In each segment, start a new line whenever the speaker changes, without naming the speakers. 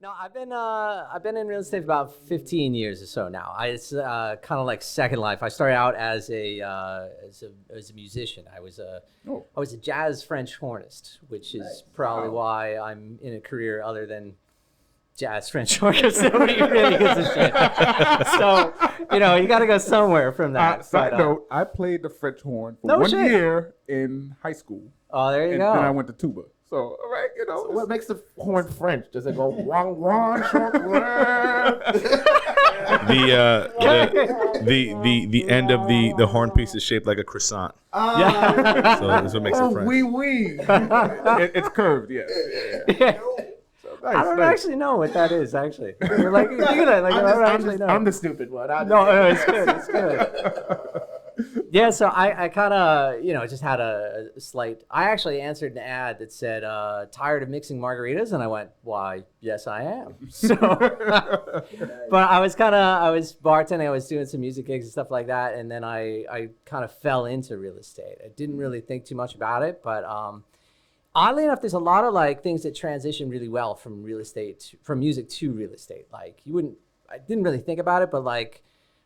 No, I've been in real estate for about 15 years or so now. It's kind of like second life. I started out as a musician. I was a jazz French hornist, which is probably why I'm in a career other than jazz French hornist. Nobody really gives a shit. So, you got to go somewhere from that.
Side note, I played the French horn for one year in high school.
Oh, there you go.
And then I went to tuba. So, all right,
So what makes the horn French? Does it go wang wang?
The end of the horn piece is shaped like a croissant.
Yeah.
So that's what makes it French.
Oui. It's curved, yes.
Yeah.
So, nice,
I don't actually know what that is, actually. We're like,
I'm the stupid one.
No, it's good. It's good. Yeah, so I kind of, just had a slight. I actually answered an ad that said, "Tired of mixing margaritas," and I went, "Why, yes, I am." So, but I was bartending. I was doing some music gigs and stuff like that, and then I kind of fell into real estate. I didn't really think too much about it, but oddly enough, there's a lot of things that transition really well from from music to real estate. I didn't really think about it, but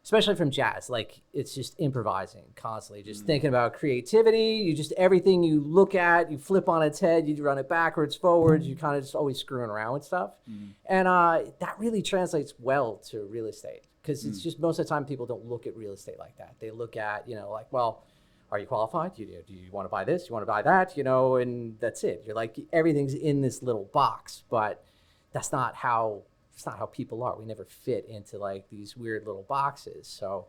especially from jazz, it's just improvising constantly, just thinking about creativity. Everything you look at, you flip on its head, you run it backwards, forwards, you kind of just always screwing around with stuff. And that really translates well to real estate, because it's just most of the time people don't look at real estate like that. They look at, well, are you qualified? Do you want to buy this? Do you want to buy that? And that's it. You're like, everything's in this little box, but that's not how people are. We never fit into these weird little boxes. So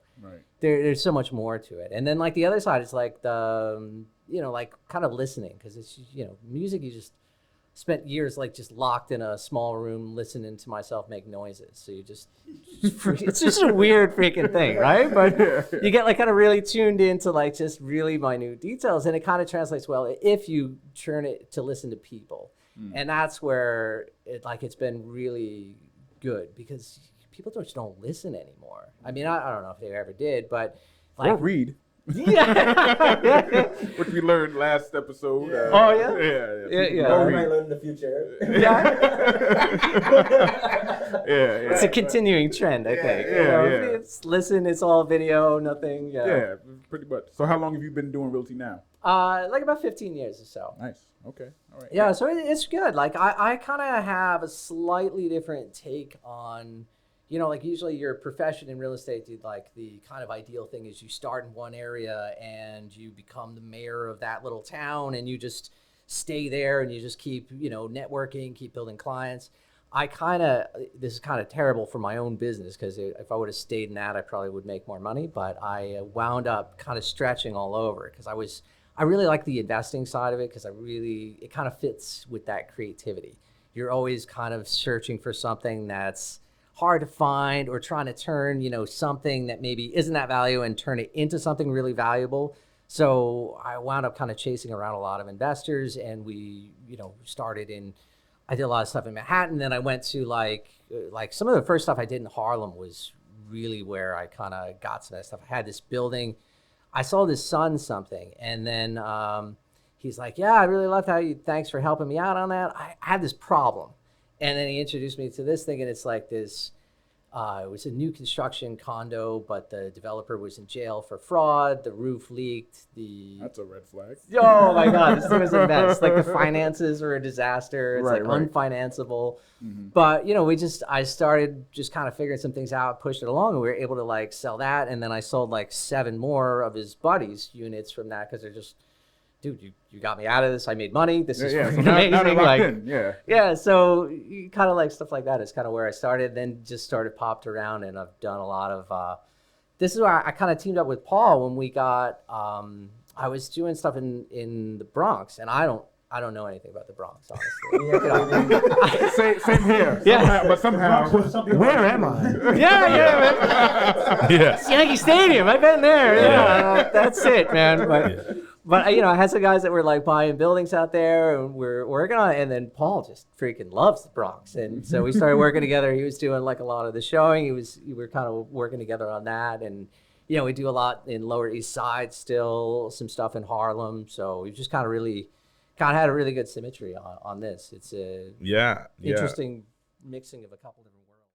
there's so much more to it. And then the other side is the, kind of listening, because it's, music, you just spent years just locked in a small room listening to myself make noises. So you it's just a weird freaking thing, right? But you get kind of really tuned into just really minute details, and it kind of translates well if you turn it to listen to people. And that's where it's been really good, because people just don't listen anymore. I mean, I don't know if they ever did, but
or read.
Yeah.
Which we learned last episode.
Oh yeah.
Yeah. We might learn in the future.
Yeah.
Yeah.
It's a continuing trend, I think. It's listen. It's all video, nothing.
Yeah, pretty much. So how long have you been doing realty now?
About 15 years or so.
Nice. Okay. All right.
Yeah, so it's good. I kind of have a slightly different take on, usually your profession in real estate, dude, the kind of ideal thing is you start in one area and you become the mayor of that little town, and you just stay there and you just keep, networking, keep building clients. This is kind of terrible for my own business, because if I would have stayed in that, I probably would make more money, but I wound up kind of stretching all over, because I really like the investing side of it, because it kind of fits with that creativity. You're always kind of searching for something that's hard to find, or trying to turn, something that maybe isn't that value and turn it into something really valuable. So I wound up kind of chasing around a lot of investors, and we, I did a lot of stuff in Manhattan. Then I went to some of the first stuff I did in Harlem was really where I kind of got some of that stuff. I had this building. I sold his son something, and then he's like, "Yeah, I really loved thanks for helping me out on that. I had this problem." And then he introduced me to this thing, and it's this, it was a new construction condo, but the developer was in jail for fraud. The roof leaked.
That's a red flag.
Oh my God, this thing was a mess. The finances were a disaster. It's
right.
unfinanceable. Mm-hmm. But I started just kind of figuring some things out, pushed it along, and we were able to sell that. And then I sold 7 more of his buddies' units from that, because they're just, dude, you got me out of this. I made money. This is amazing.
Now they're locked in.
Yeah. So you kind of stuff like that is kind of where I started. Then just started popped around, and I've done a lot of. This is where I kind of teamed up with Paul when we got. I was doing stuff in the Bronx, and I don't know anything about the Bronx, honestly.
Same here.
Yeah.
Somehow.
Where am I?
Man. It's Yankee Stadium. I've been there. Yeah. That's it, man. But I had some guys that were buying buildings out there, and we're working on it. And then Paul just freaking loves the Bronx, and so we started working together. He was doing a lot of the showing. We were kind of working together on that, and we do a lot in Lower East Side still, some stuff in Harlem. So we just kind of had a really good symmetry on this. It's a interesting mixing of a couple different worlds.